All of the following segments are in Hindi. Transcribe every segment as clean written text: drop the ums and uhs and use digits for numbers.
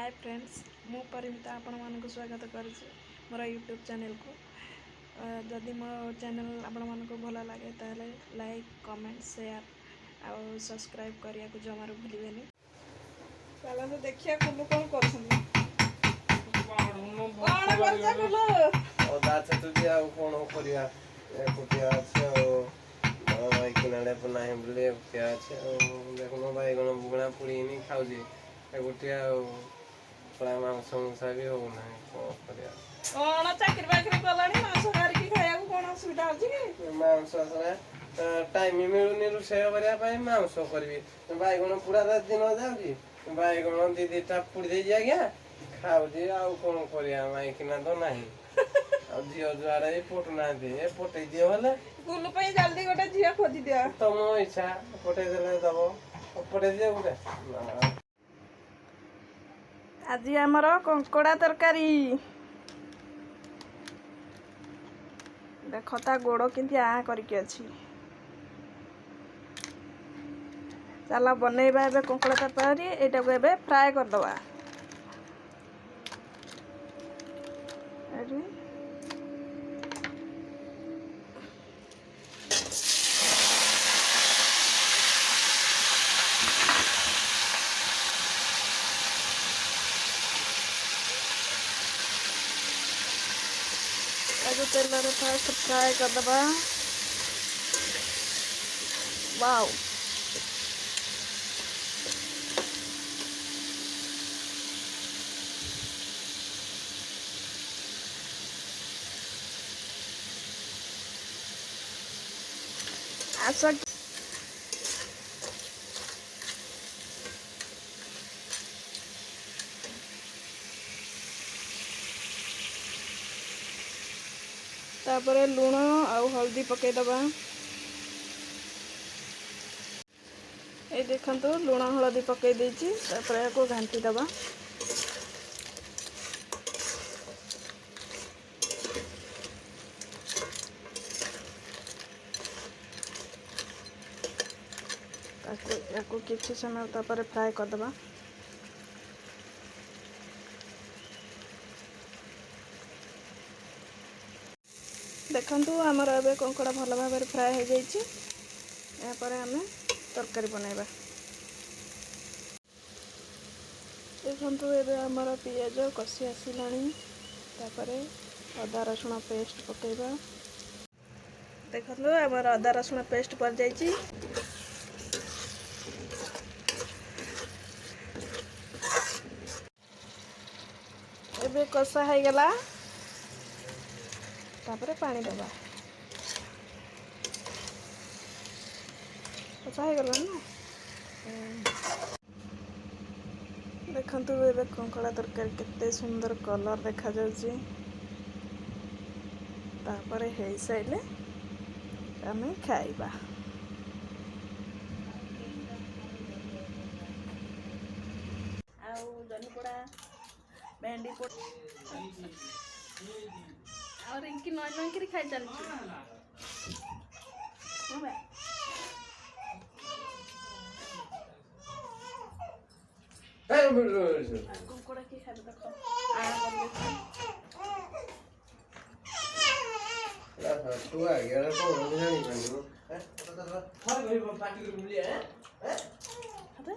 हाय फ्रेंड्स मु परिमिता आपण मानक स्वागत करुछु मोर यूट्यूब चैनल को जदि मो चैनल आपण मानक भल लगे ताले लाइक कमेंट शेयर और सब्सक्राइब करिया को जमारो भूलिबेनी। चलो तो देखिया कुल्लू कोन करछन कोन करछा कुल्लू ओ दाछ तुदी आ कोन करिया ए कुटिया छ ओ भाई किनाडे पना है बोले क्या छ देखो भाई गण बुगणा पुड़ी नहीं खाउ जी ए कुटिया पड़ा मांस मुसा भी हो ना को करिया कोन चाकरी बाकरी कलानी मांस गारी खाया को कोन सुविधा अछि कि मांस असरा टाइम मिलुनी रुसे करिया पाई मांस करबी भाई गण पूरा रात दिन जाउजी भाई गण दीदी टा पुड़ी दे जा गया खाउ जी आ कोन करिया माई किना तो नाही आ जियो जुआरे पोट ना दे ए पोटे दियो हले कुल्लू पे जल्दी गोटे झिया खोजी दिया तमो इच्छा पोटे देले दबो पोटे दियो गुटे आज आमर कंकड़ा तरकारी देखता गोड़ किंती आ करके अच्छी चला बनैबा एबे कंकड़ा तरकारी एटा को एबे फ्राई कर दवा अरे तेल फास्ट फ्राई कर दबा वाओ ऐसा तापरे लूण आउ हल्दी पकई दबा ये देखंतु लूण हल्दी पकई देछि तापरे को घांटी दबा ताको किछि समय तापरे फ्राई कर दबा देखंतु हमर एबे कंकड़ा भल भाव फ्राए हो जाइछि या पर हमें तरकारी बनाइबा देखंतु एबे हमर पियाज कसी आसिलानी तापरे अदा रसुण पेस्ट पकेबा देखंतु हमर अदा रसुण पेस्ट पर जाइछि एबे कसा है गला तापरे पानी दबा अच्छा है गला ना देखंतु एबे कंकड़ा तरकारी केते सुंदर कलर देखा जाउची तापरे हेई साइले हमें खाइबा आउ जनी पोड़ा भेंडी पोड़ा और इनकी नॉन नॉन करी खाई चल कुकुड़ा की खाई देखो तू आ गया रे को नहीं बनी हैं फर गई पार्टी को मिली है हैं अबे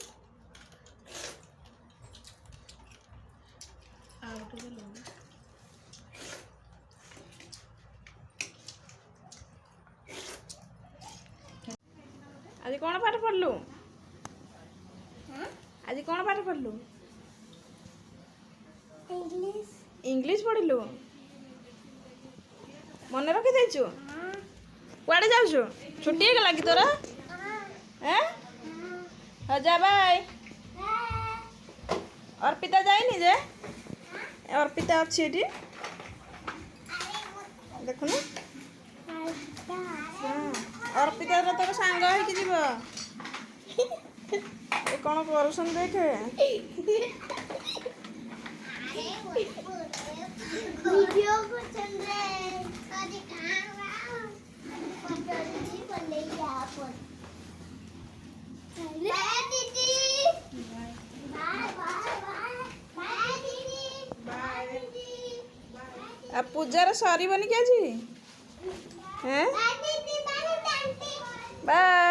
आ उठ गए आज कौन पाठ पढ़लु आज कौन पाठ पढ़लु इंग्लिश पढ़लु मन रखी देचु कुआडे जाउछु छुट्टी हो गला कि तोरा हैं हो जा बाय अर्पिता जाइनी जे अर्पिता अच्छी एटी देखुनु अर्पिता रो तोर सांग है कि जीव ए कोन करसन देखे वीडियो को चल रहे कदी कहां पटरी पर ले जा पर दीदी बाय बाय बाय अब पूजार सर कि आज हैं दादी दी बारी दादी बाय।